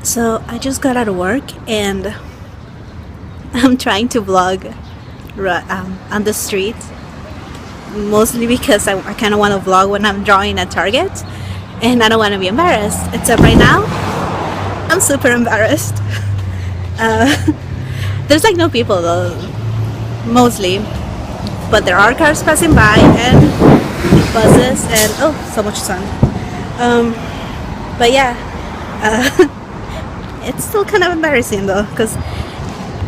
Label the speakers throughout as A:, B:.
A: So I just got out of work and I'm trying to vlog on the street, mostly because I kind of want to vlog when I'm drawing at Target and I don't want to be embarrassed. Except right now, I'm super embarrassed. Uh, there's like no people though, mostly, but there are cars passing by and buses and oh, so much sun. Um, but yeah, it's still kind of embarrassing though because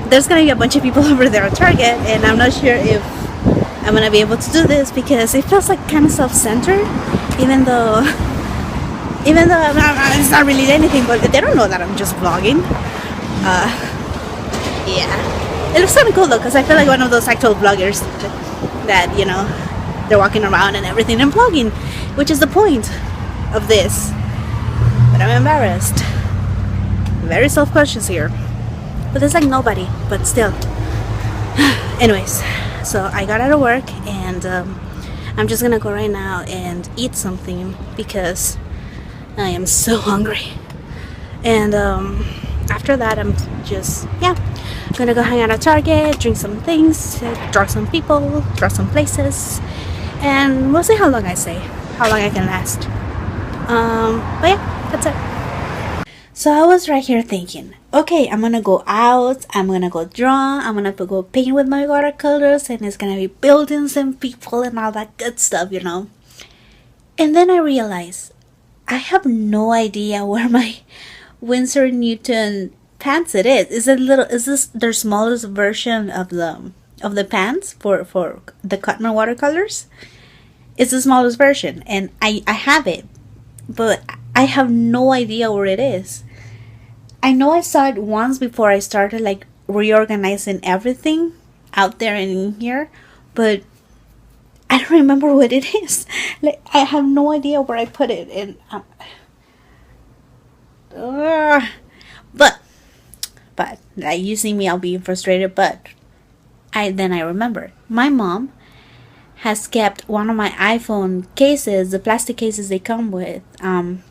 A: there's gonna be a bunch of people over there at Target, and I'm not sure if I'm gonna be able to do this because it feels like kind of self-centered, even though it's not really anything. But they don't know that I'm just vlogging. Yeah, it looks kind of cool though because I feel like one of those actual vloggers that they're walking around and everything and vlogging, which is the point of this. But I'm embarrassed, very self-conscious here. But there's like nobody, but still. Anyways, so I got out of work and I'm just gonna go right now and eat something because I am so hungry. And after that, I'm just gonna go hang out at Target, drink some things, draw some people, draw some places, and we'll see how long I can last. But yeah, that's it. So I was right here thinking, okay, I'm gonna go out, I'm gonna go draw, I'm gonna go paint with my watercolors, and it's gonna be buildings and people and all that good stuff, And then I realized I have no idea where my Winsor Newton pants it is. Is this their smallest version of the pants for the Cutman watercolors? It's the smallest version, and I have it, but I have no idea where it is. I know I saw it once before I started like reorganizing everything out there and in here, but I don't remember what it is. Like I have no idea where I put it, and but like you see me, I'll be frustrated. But I remember my mom has kept one of my iPhone cases, the plastic cases they come with, in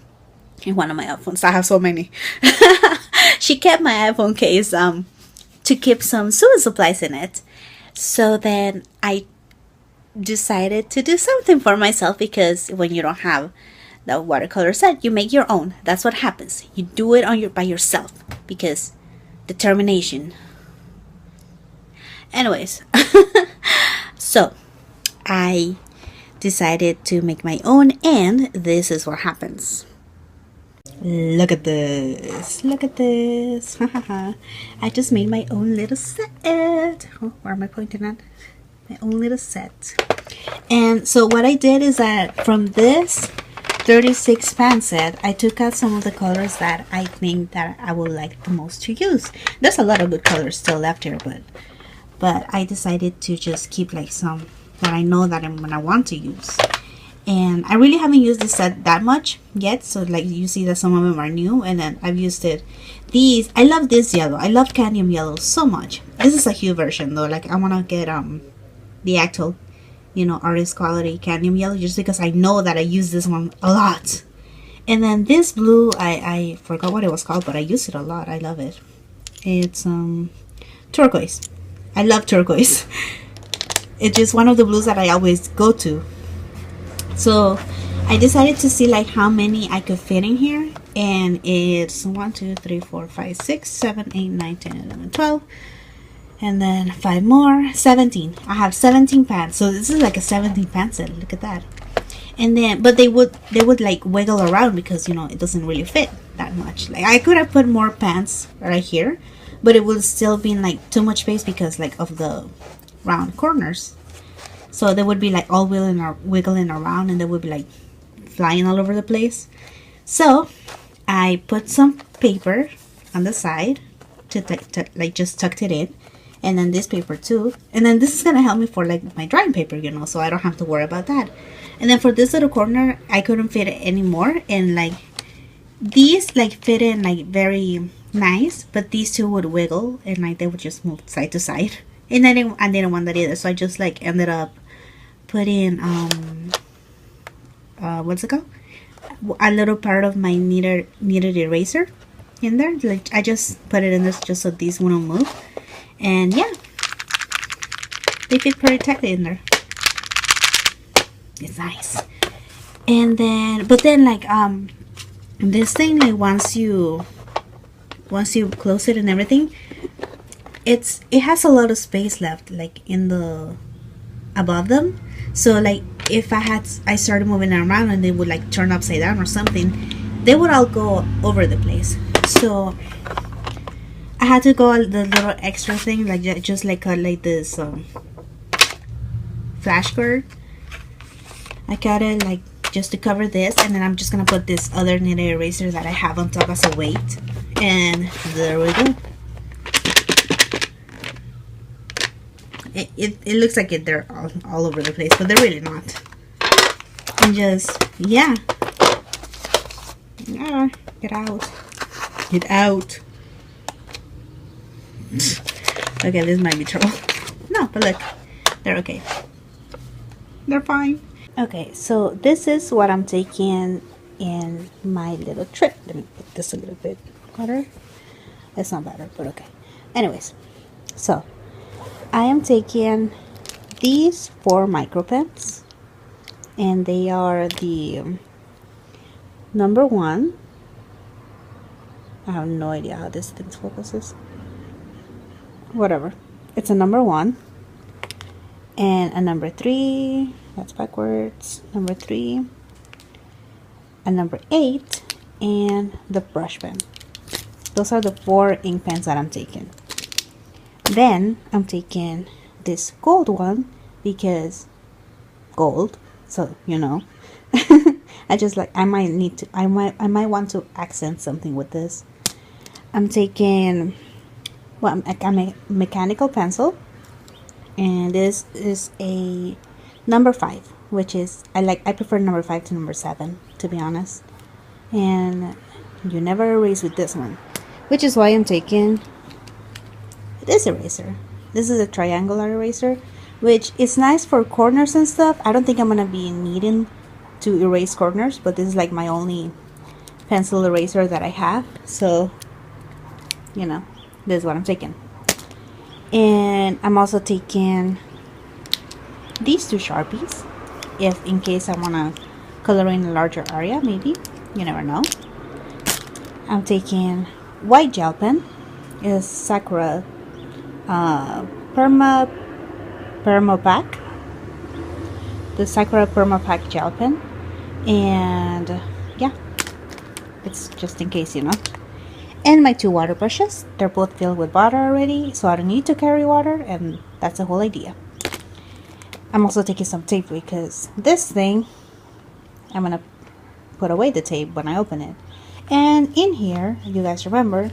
A: one of my iPhones. I have so many. She kept my iPhone case to keep some sewing supplies in it. So then I decided to do something for myself because when you don't have the watercolor set, you make your own. That's what happens. You do it by yourself because determination. Anyways, so I decided to make my own, and this is what happens. Look at this. Look at this. I just made my own little set. Oh, where am I pointing at? My own little set. And so what I did is that from this 36 pan set, I took out some of the colors that I think that I would like the most to use. There's a lot of good colors still left here, but I decided to just keep like some that I know that I'm gonna want to use. And I really haven't used this set that much yet, so like you see that some of them are new, and then I've used it. I love this yellow. I love cadmium yellow so much. This is a hue version though. Like I want to get the actual artist quality cadmium yellow, just because I know that I use this one a lot. And then this blue, I forgot what it was called, but I use it a lot. I love it. It's turquoise. I love turquoise. It's just one of the blues that I always go to. So I decided to see like how many I could fit in here, and it's 1 2 3 4 5 6 7 8 9 10 11 12, and then 5 more, 17. I have 17 pants, so this is like a 17 pant set. Look at that. And then but they would like wiggle around because it doesn't really fit that much. Like I could have put more pants right here, but it would still be in like too much space because like of the round corners. So they would be like all wiggling around, and they would be like flying all over the place. So I put some paper on the side to like just tucked it in, and then this paper too. And then this is gonna help me for like my drawing paper, so I don't have to worry about that. And then for this little corner, I couldn't fit it anymore, and like these like fit in like very nice, but these two would wiggle and like they would just move side to side. And I didn't want that either, so I just like ended up putting what's it called? A little part of my kneaded eraser in there. Like, I just put it in this just so these wouldn't move. And yeah, they fit pretty tightly in there. It's nice. And then, but then like this thing, like once you close it and everything, it has a lot of space left, like in the above them. So like if I started moving them around and they would like turn upside down or something, they would all go over the place. So I had to go the little extra thing, like just like this flash guard. I got it like just to cover this, and then I'm just gonna put this other knitted eraser that I have on top as a weight, and there we go. It looks like they're all over the place, but they're really not. And just, yeah. Get out. Get out. Okay, this might be trouble. No, but look, they're okay. They're fine. Okay, so this is what I'm taking in my little trip. Let me put this a little bit better. It's not better, but okay. Anyways, so I am taking these 4 micro pens, and they are the number 1. I have no idea how this thing focuses. Whatever. It's a number 1 and a number 3. That's backwards. Number 3, a number 8, and the brush pen. Those are the 4 ink pens that I'm taking. Then I'm taking this gold one because gold. So you know, I just like I might want to accent something with this. I'm taking a mechanical pencil, and this is a number 5, which is I prefer number 5 to number 7, to be honest. And you never erase with this one, which is why I'm taking this eraser. This is a triangular eraser, which is nice for corners and stuff. I don't think I'm gonna be needing to erase corners, but this is like my only pencil eraser that I have, so you know, this is what I'm taking. And I'm also taking these 2 Sharpies, if in case I want to color in a larger area, maybe, you never know. I'm taking white gel pen, is Sakura Permapack, the Sakura Permapack gel pen, and yeah, it's just in case, you know. And my 2 water brushes, they're both filled with water already, so I don't need to carry water, and that's the whole idea. I'm also taking some tape because this thing, I'm gonna put away the tape when I open it. And in here, you guys remember,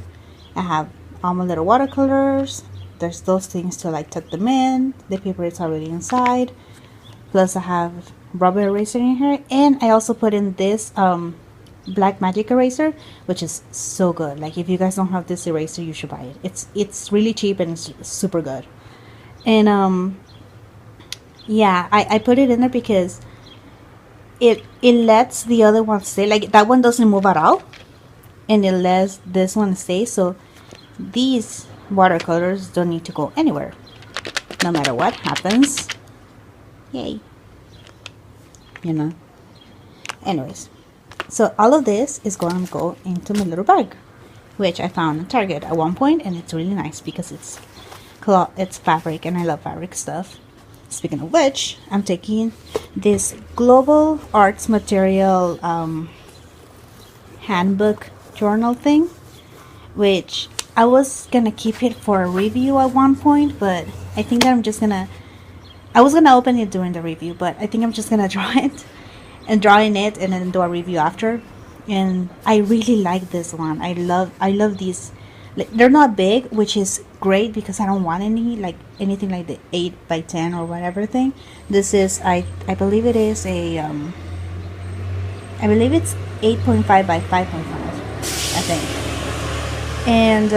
A: I have all my little watercolors. There's those things to like tuck them in. The paper is already inside. Plus I have rubber eraser in here, and I also put in this black magic eraser, which is so good. Like if you guys don't have this eraser, you should buy it. It's really cheap and it's super good. And yeah, I put it in there because it lets the other one stay. Like that one doesn't move at all, and it lets this one stay. So these watercolors don't need to go anywhere, no matter what happens. Yay, you know. Anyways, so all of this is going to go into my little bag, which I found at Target at one point, and it's really nice because it's cloth, it's fabric, and I love fabric stuff. Speaking of which, I'm taking this Global Arts Material handbook journal thing, which I was gonna keep it for a review at one point, but I think that I was gonna open it during the review, but I think I'm just gonna draw it and then do a review after. And I really like this one. I love these. They're not big, which is great because I don't want anything like the 8x10 or whatever thing. This is I believe it is a I believe it's 8.5 by 5.5, I think. And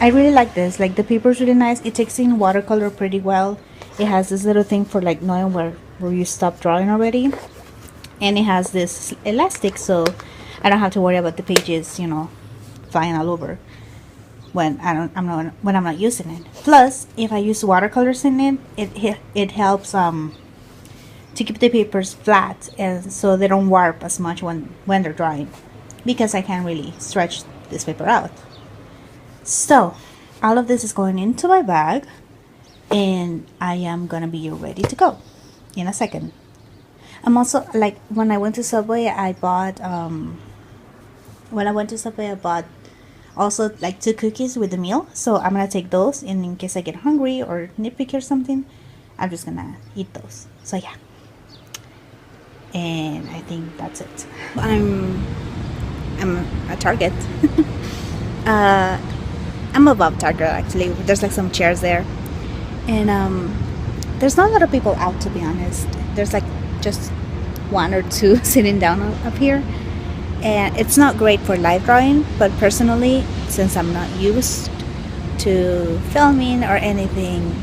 A: I really like this. Like the paper is really nice. It takes in watercolor pretty well. It has this little thing for like knowing where you stop drawing already, and it has this elastic, so I don't have to worry about the pages, you know, flying all over when I'm not using it. Plus, if I use watercolors in it, it helps to keep the papers flat, and so they don't warp as much when they're drying, because I can't really stretch this paper out. So all of this is going into my bag, and I am gonna be ready to go in a second. I'm also, like, when I went to Subway, I bought also like 2 cookies with the meal, so I'm gonna take those, and in case I get hungry or nitpicky or something, I'm just gonna eat those. So yeah, and I think that's it. I'm at Target. I'm above Target, actually. There's like some chairs there, and there's not a lot of people out, to be honest. There's like just 1 or 2 sitting down up here, and it's not great for live drawing. But personally, since I'm not used to filming or anything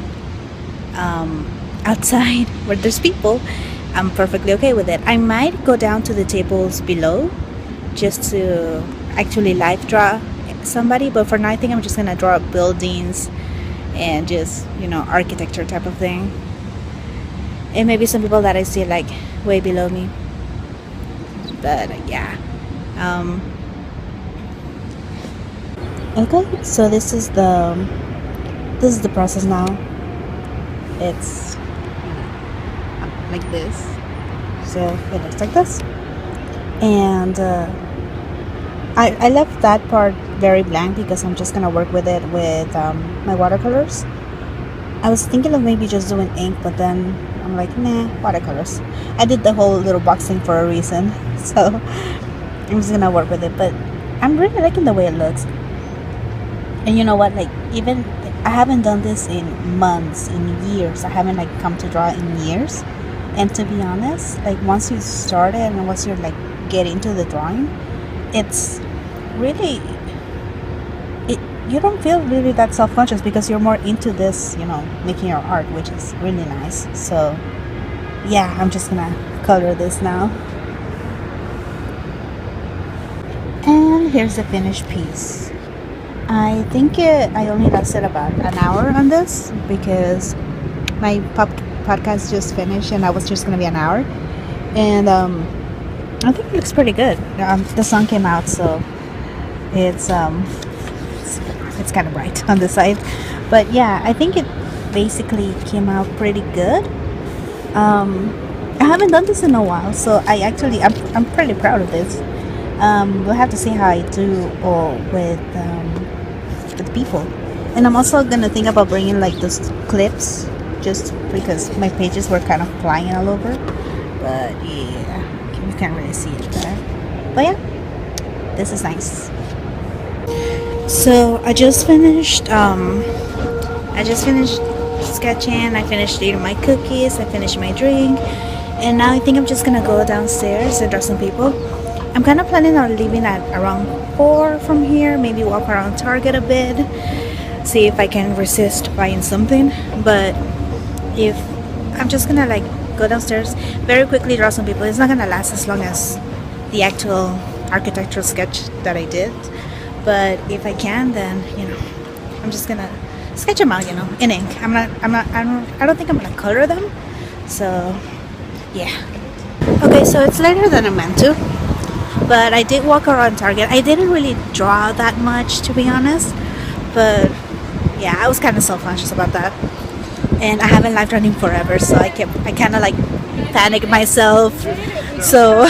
A: outside where there's people, I'm perfectly okay with it. I might go down to the tables below just to actually live draw somebody, but for now I think I'm just gonna draw buildings and just, you know, architecture type of thing, and maybe some people that I see like way below me. But yeah, okay, so this is the process now. It's like this, so it looks like this, and I left that part very blank because I'm just gonna work with it with my watercolors. I was thinking of maybe just doing ink, but then I'm like, nah, watercolors. I did the whole little box thing for a reason, so I'm just gonna work with it. But I'm really liking the way it looks. And you know what, like, even I haven't done this in months, in years. I haven't like come to draw in years. And to be honest, like, once you start it and once you're like get into the drawing, it's really, you don't feel really that self-conscious because you're more into this, you know, making your art, which is really nice. So yeah, I'm just gonna color this now. And here's the finished piece. I think I only lasted about an hour on this because my podcast just finished and I was just gonna be an hour, and I think it looks pretty good. The sun came out, so it's kind of bright on the side, but yeah, I think it basically came out pretty good. I haven't done this in a while, so I'm pretty proud of this. We'll have to see how I do with people, and I'm also gonna think about bringing like those clips, just because my pages were kind of flying all over. But yeah, you can't really see it there. But yeah, this is nice. So I just finished sketching. I finished eating my cookies. I finished my drink, and now I think I'm just gonna go downstairs and draw some people. I'm kind of planning on leaving at around 4 from here, maybe walk around Target a bit, see if I can resist buying something. But if I'm just gonna like go downstairs, very quickly draw some people. It's not gonna last as long as the actual architectural sketch that I did, but if I can, then, you know, I'm just gonna sketch them out, you know, in ink. I don't think I'm gonna color them. So yeah. Okay, so it's later than I meant to, but I did walk around Target. I didn't really draw that much, to be honest, but yeah, I was kind of self-conscious about that, and I haven't live drawn in forever, so I kind of like panicked myself. So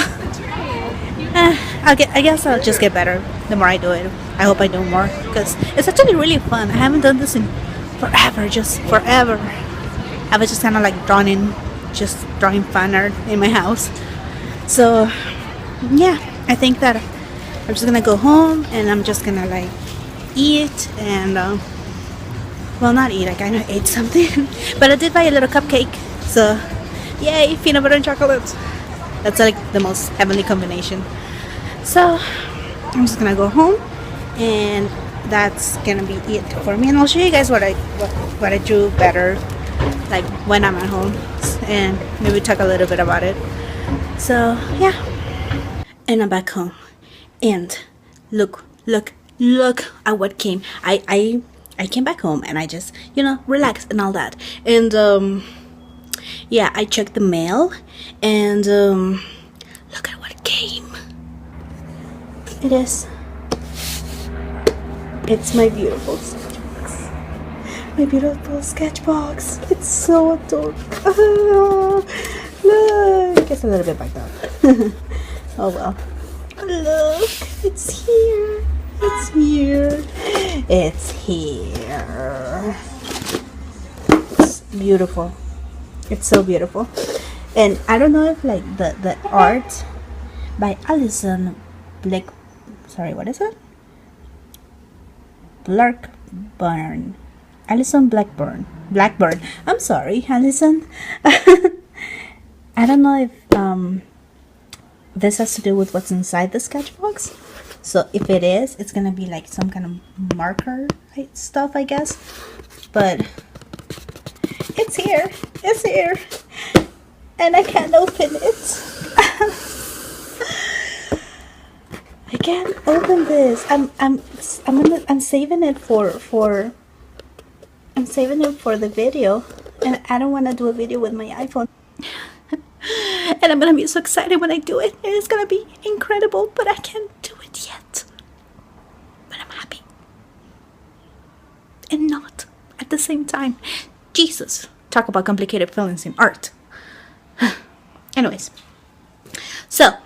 A: I guess I'll just get better the more I do it. I hope I do more, because it's actually really fun. I haven't done this in forever, just forever. I was just kind of like just drawing fun art in my house. So yeah, I think that I'm just gonna go home and I'm just gonna like eat and well, not eat, I kind of ate something but I did buy a little cupcake, so yay, peanut butter and chocolate. That's like the most heavenly combination. So I'm just gonna go home, and that's gonna be it for me, and I'll show you guys what I drew better like when I'm at home, and maybe talk a little bit about it. So yeah, and I'm back home, and look look at what came. I came back home and I just, you know, relaxed and all that. And yeah, I checked the mail and look at what came. It is. It's my beautiful sketchbox. My beautiful sketchbox. It's so adorable. Look, it's a little bit back down. Oh well. Look, it's here. It's here. It's here. It's beautiful. It's so beautiful. And I don't know if like the art by Alison Black, sorry, what is it? Blackburn. Alison Blackburn. I'm sorry, Alison. I don't know if this has to do with what's inside the sketchbox. So if it is, it's gonna be like some kind of marker stuff, I guess. But it's here. It's here. And I can't open it. I can't open this. I'm saving it for I'm saving it for the video, and I don't want to do a video with my iPhone. And I'm gonna be so excited when I do it, and it's gonna be incredible, but I can't do it yet. But I'm happy. And not at the same time. Jesus, talk about complicated feelings in art. Anyways, so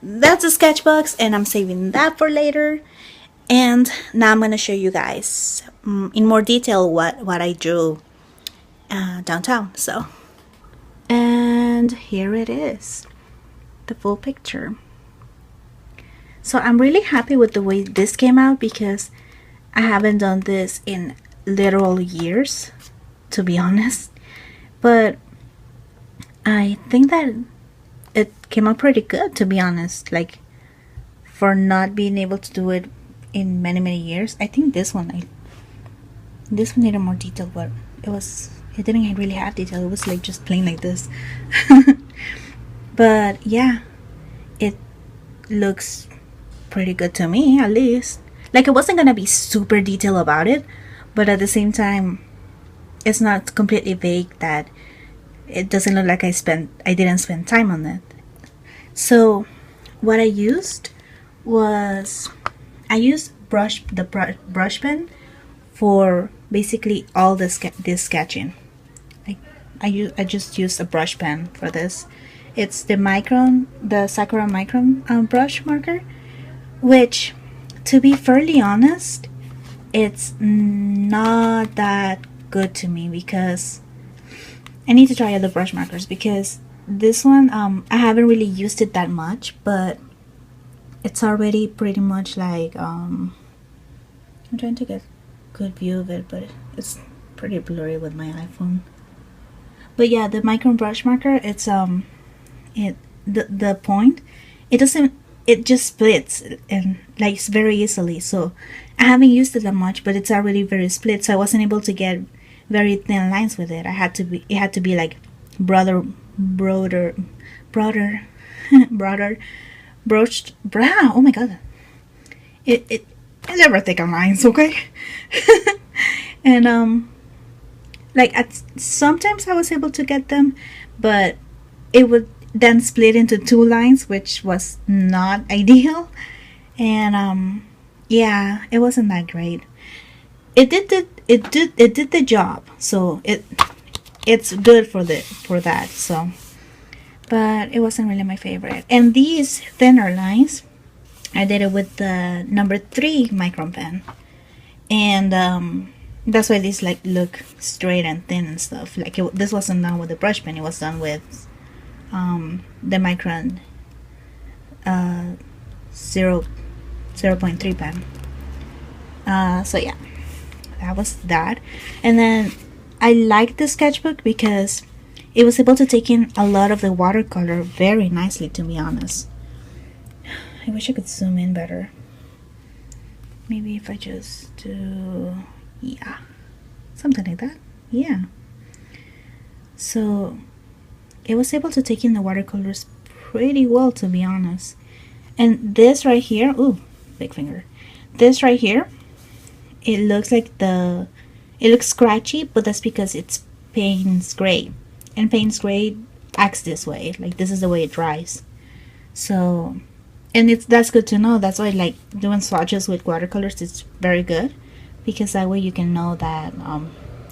A: that's a sketchbox, and I'm saving that for later. And now I'm gonna show you guys in more detail what I drew downtown. So, and here it is, the full picture. So I'm really happy with the way this came out, because I haven't done this in literal years, to be honest. But I think that it came out pretty good, to be honest. Like, for not being able to do it in many years. I think this one needed more detail, but it didn't really have detail. It was like just plain like this. But yeah, it looks pretty good to me, at least. Like, it wasn't gonna be super detailed about it, but at the same time, it's not completely vague that it doesn't look like I didn't spend time on it. So what I used was, I used the brush pen for basically all this sketching. I just used a brush pen for this. It's the Sakura Micron brush marker, which, to be fairly honest, it's not that good to me, because I need to try other brush markers, because this one I haven't really used it that much, but it's already pretty much like I'm trying to get a good view of it, but it's pretty blurry with my iPhone. But yeah, the micron brush marker, it's the point, it just splits and like very easily. So I haven't used it that much, but it's already very split, so I wasn't able to get very thin lines with it. It had to be like broader broached brown. Oh my god, it never thick on lines, okay? And like sometimes I was able to get them, but it would then split into two lines, which was not ideal. And yeah, it wasn't that great. It did the job, so it's good for that. So, but it wasn't really my favorite. And these thinner lines, I did it with the number 3 micron pen, and that's why these like look straight and thin and stuff. Like this wasn't done with the brush pen; it was done with the micron 0.3 pen. So yeah, that was that. And then I liked the sketchbook because it was able to take in a lot of the watercolor very nicely, to be honest. I wish I could zoom in better. Maybe if I just do, yeah, something like that. Yeah. So it was able to take in the watercolors pretty well, to be honest. And this right here, ooh, big finger. this right here, it looks like it looks scratchy, but that's because it's Payne's gray, and Payne's gray acts this way. Like, this is the way it dries. So, and that's good to know. That's why, like, doing swatches with watercolors is very good, because that way you can know that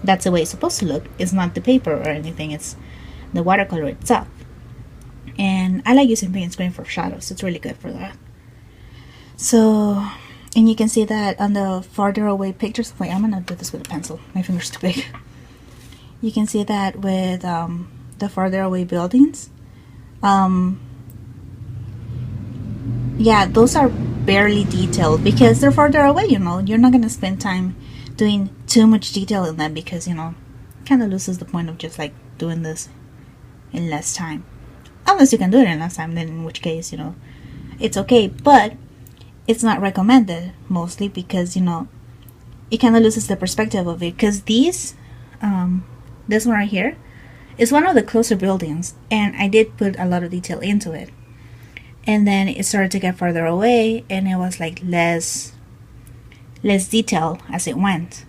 A: that's the way it's supposed to look. It's not the paper or anything, it's the watercolor itself. And I like using Payne's gray for shadows. It's really good for that. So, and you can see that on the farther away pictures. Wait, I'm gonna do this with a pencil. My finger's too big. You can see that with the farther away buildings. Yeah, those are barely detailed because they're farther away, you know. You're not gonna spend time doing too much detail in them, because, you know, kind of loses the point of just like doing this in less time. Unless you can do it in less time, then in which case, you know, it's okay. But it's not recommended, mostly because, you know, it kind of loses the perspective of it. Because this one right here is one of the closer buildings, and I did put a lot of detail into it. And then it started to get farther away, and it was like less detail as it went.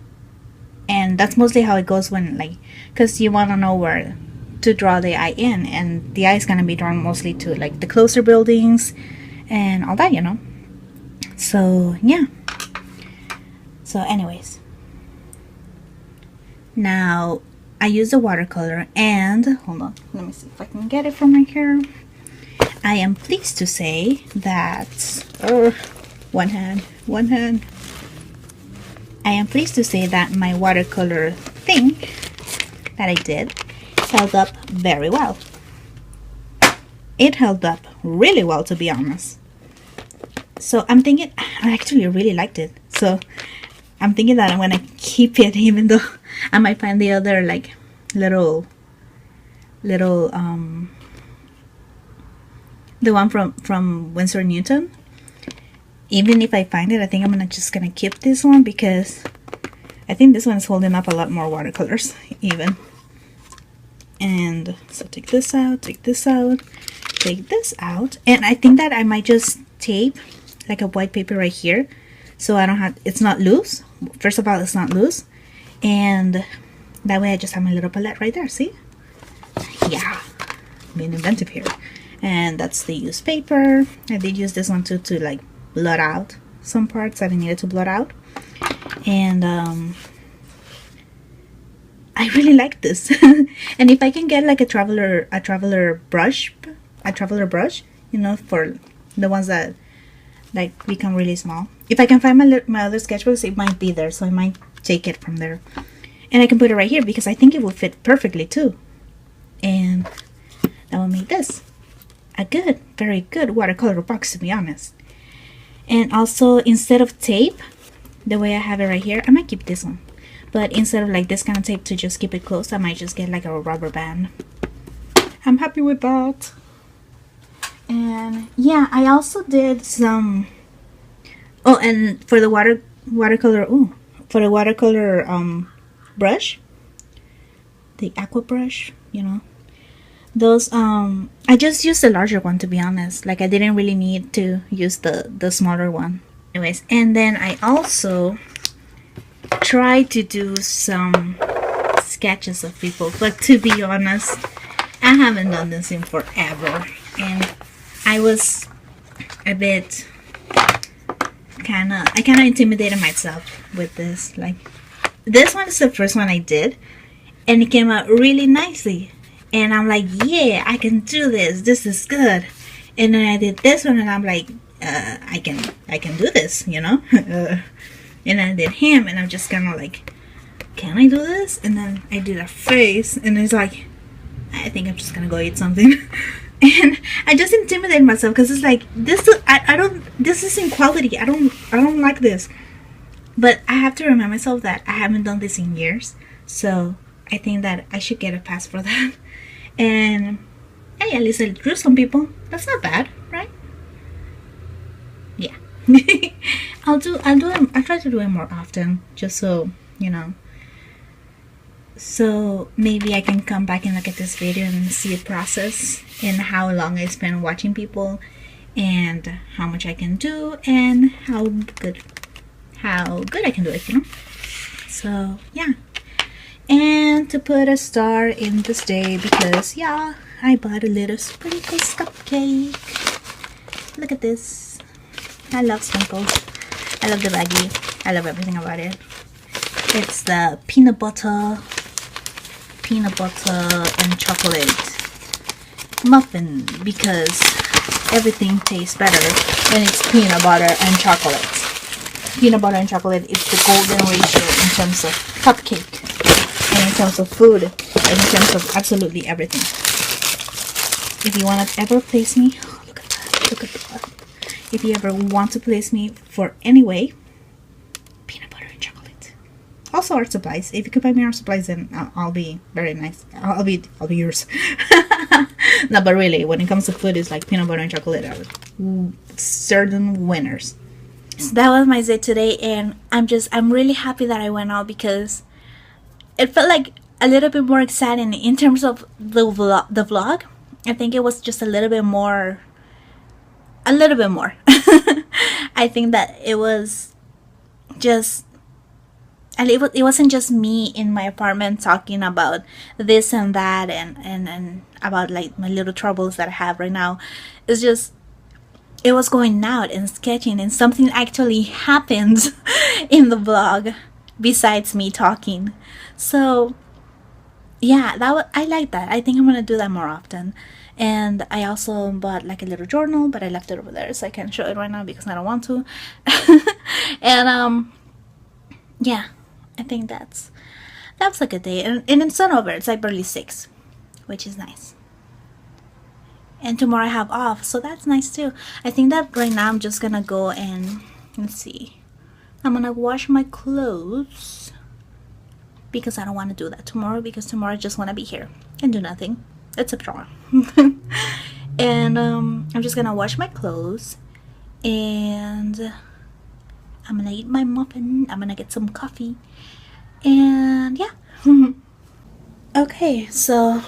A: And that's mostly how it goes when, like, because you want to know where to draw the eye in, and the eye is going to be drawn mostly to like the closer buildings and all that, you know. So yeah, so anyways, now I use the watercolor, and hold on, let me see if I can get it from right here. I am pleased to say that one hand, I am pleased to say that my watercolor thing that I did held up very well. It held up really well, to be honest. So I'm thinking, I actually really liked it. So I'm thinking that I'm gonna keep it, even though I might find the other like little the one from Winsor Newton. Even if I find it, I think I'm just gonna keep this one, because I think this one is holding up a lot more watercolors even. And so take this out, take this out, take this out, and I think that I might just tape like a white paper right here, so I don't have, it's not loose. First of all, it's not loose, and that way I just have my little palette right there. See? Yeah, being inventive here. And that's the used paper. I did use this one too to like blot out some parts that I needed to blot out. And I really like this. And if I can get like a traveler brush, you know, for the ones that like become really small. If I can find my other sketchbooks, it might be there, so I might take it from there. And I can put it right here because I think it will fit perfectly too. And that will make this a good, very good watercolor box, to be honest. And also, instead of tape, the way I have it right here, I might keep this one. But instead of like this kind of tape to just keep it closed, I might just get like a rubber band. I'm happy with that. And yeah, I also did some, oh, and for the watercolor brush, the aqua brush, you know, those I just used the larger one, to be honest. Like, I didn't really need to use the smaller one. Anyways, and then I also tried to do some sketches of people, but to be honest, I haven't done this in forever, and I was a bit I kind of intimidated myself with this. Like, this one is the first one I did, and it came out really nicely, and I'm like, yeah, I can do this. This is good. And then I did this one, and I'm like, I can do this, you know. And I did him, and I'm just kind of like, can I do this? And then I did a face, and it's like, I think I'm just gonna go eat something. And I just intimidate myself because it's like, this, I don't, this isn't quality. I don't like this. But I have to remind myself that I haven't done this in years, so I think that I should get a pass for that. And hey, at least I drew some people. That's not bad, right? Yeah. I'll try to do it more often, just so, you know. So maybe I can come back and look at this video and see a process and how long I spend watching people and how much I can do and how good how good I can do it, you know. So yeah, and to put a star in this day, because yeah, I bought a little sprinkles cupcake. Look at this. I love sprinkles. I love the baggie. I love everything about it. It's the peanut butter and chocolate muffin, because everything tastes better when it's peanut butter and chocolate. Peanut butter and chocolate is the golden ratio in terms of cupcake, and in terms of food, and in terms of absolutely everything. If you want to ever place me, oh, look at that, look at that. If you ever want to place me for any way, peanut butter and chocolate. Also art supplies. If you could buy me art supplies, then I'll be very nice. I'll be yours. No, but really, when it comes to food, it's like peanut butter and chocolate are certain winners. So that was my day today, and I'm really happy that I went out, because it felt like a little bit more exciting in terms of the vlog. I think it was just a little bit more. I think that it was just, and it wasn't just me in my apartment talking about this and that and about like my little troubles that I have right now. It's just, it was going out and sketching, and something actually happened in the vlog besides me talking. So yeah, I like that. I think I'm gonna do that more often. And I also bought like a little journal, but I left it over there, so I can't show it right now because I don't want to. And yeah, I think that was a good day. And it's not over. It's like barely 6, which is nice. And tomorrow I have off, so that's nice too. I think that right now I'm just gonna go and, let's see, I'm gonna wash my clothes, because I don't want to do that tomorrow, because tomorrow I just want to be here and do nothing except draw. And I'm just gonna wash my clothes, and I'm gonna eat my muffin. I'm gonna get some coffee, and yeah. Okay, so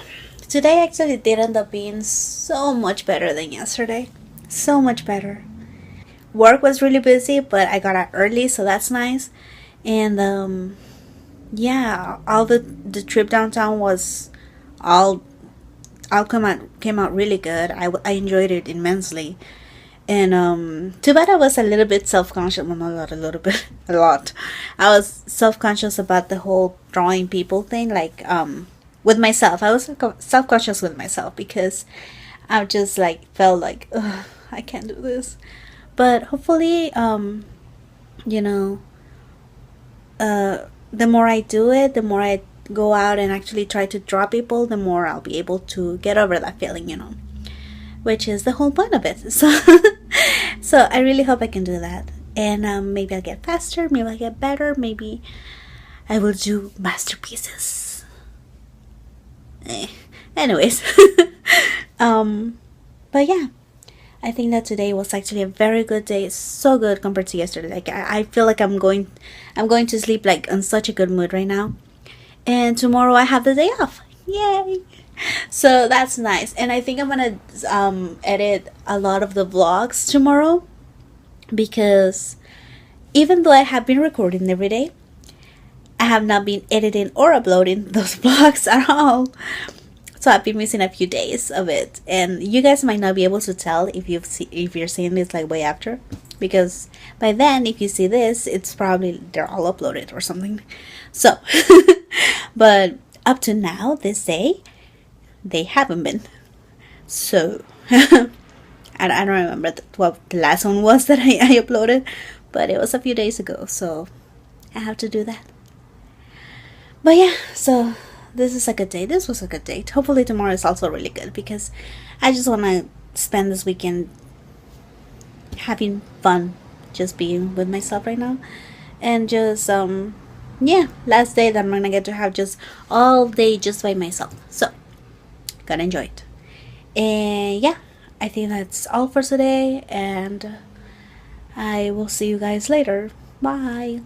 A: today actually did end up being so much better than yesterday. So much better. Work was really busy, but I got out early, so that's nice. And yeah, all the trip downtown was all came out really good. I enjoyed it immensely. And too bad I was a little bit self-conscious. Well, not a little bit, a lot. I was self-conscious about the whole drawing people thing, like with myself. I was self-conscious with myself, because I just like felt like, ugh, I can't do this. But hopefully, you know, the more I do it, the more I go out and actually try to draw people, the more I'll be able to get over that feeling, you know, which is the whole point of it. So I really hope I can do that. And maybe I'll get faster, maybe I'll get better, maybe I will do masterpieces. Anyways. But yeah, I think that today was actually a very good day. So good compared to yesterday. Like I feel like I'm going to sleep like in such a good mood right now. And tomorrow I have the day off. Yay! So that's nice. And I think I'm gonna edit a lot of the vlogs tomorrow, because even though I have been recording every day, I have not been editing or uploading those vlogs at all. So I've been missing a few days of it, and you guys might not be able to tell if you're seeing this like way after, because by then, if you see this, it's probably they're all uploaded or something. So, but up to now, this day, they haven't been. So, I don't remember what the last one was that I uploaded, but it was a few days ago, so I have to do that. But yeah, so this is a good day. This was a good day. Hopefully tomorrow is also really good, because I just want to spend this weekend having fun, just being with myself right now, and just yeah, last day that I'm gonna get to have just all day just by myself. So gotta enjoy it. And yeah, I think that's all for today, and I will see you guys later. Bye.